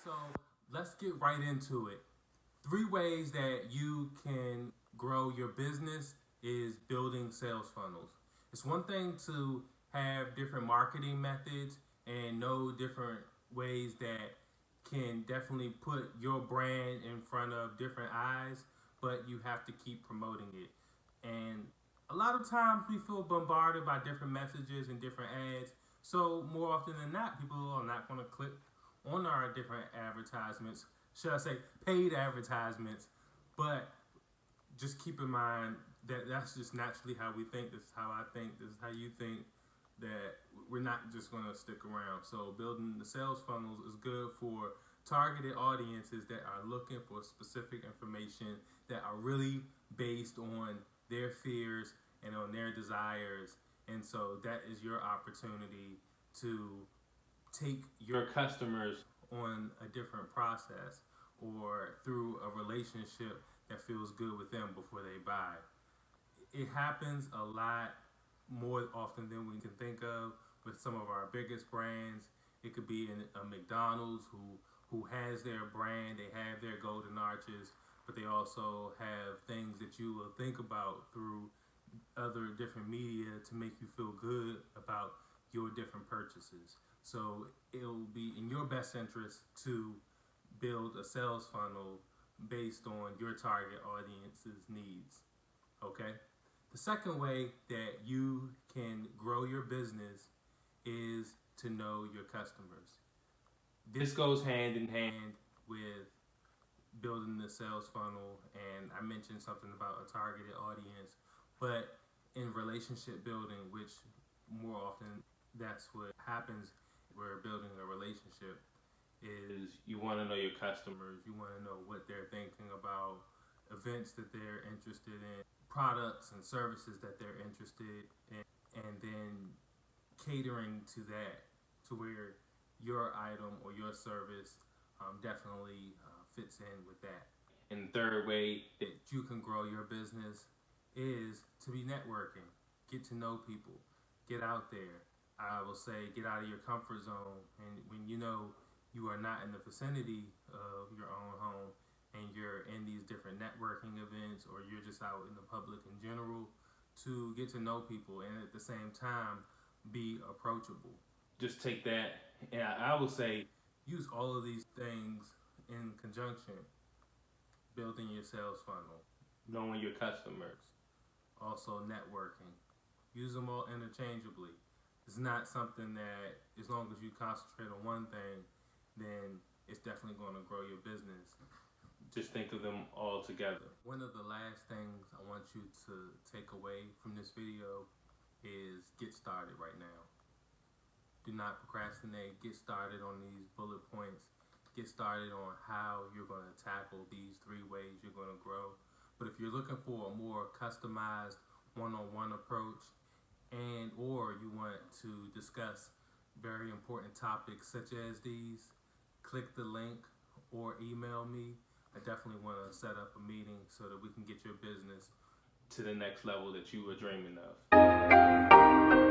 So let's get right into it. 3 ways that you can grow your business is building sales funnels. It's one thing to have different marketing methods and know different ways that can definitely put your brand in front of different eyes, but you have to keep promoting it. And a lot of times we feel bombarded by different messages and different ads. So more often than not, people are not going to click on our different advertisements. Should I say paid advertisements? But just keep in mind that that's just naturally how we think. This is how I think. This is how you think. That we're not just going to stick around. So building the sales funnels is good for targeted audiences that are looking for specific information that are really based on their fears and on their desires. And so that is your opportunity to take your customers on a different process or through a relationship that feels good with them before they buy. It happens a lot more often than we can think of with some of our biggest brands. It could be in a McDonald's who has their brand, they have their golden arches, but they also have things that you will think about through other different media to make you feel good about your different purchases. So it'll be in your best interest to build a sales funnel based on your target audience's needs. Okay? The second way that you can grow your business is to know your customers. This goes hand in hand with building the sales funnel, and I mentioned something about a targeted audience, but in relationship building, which more often that's what happens, we're building a relationship, is you want to know your customers, you want to know what they're thinking about, events that they're interested in, products and services that they're interested in, and then catering to that to where your item or your service definitely fits in with that. And the third way that you can grow your business is to be networking. Get to know people. Get out there. I will say get out of your comfort zone. And when you know you are not in the vicinity of your own home and you're in these different networking events or you're just out in the public in general, to get to know people and at the same time be approachable. Just take that, and I would say use all of these things in conjunction. Building your sales funnel, knowing your customers, also networking. Use them all interchangeably. It's not something that, as long as you concentrate on one thing, then it's definitely going to grow your business. Just think of them all together. One of the last things I want you to take away from this video is get started right now. Do not procrastinate. Get started on these bullet points. Get started on how you're going to tackle these 3 ways you're going to grow. But if you're looking for a more customized one-on-one approach, and or you want to discuss very important topics such as these, click the link or email me. I definitely want to set up a meeting so that we can get your business to the next level that you were dreaming of.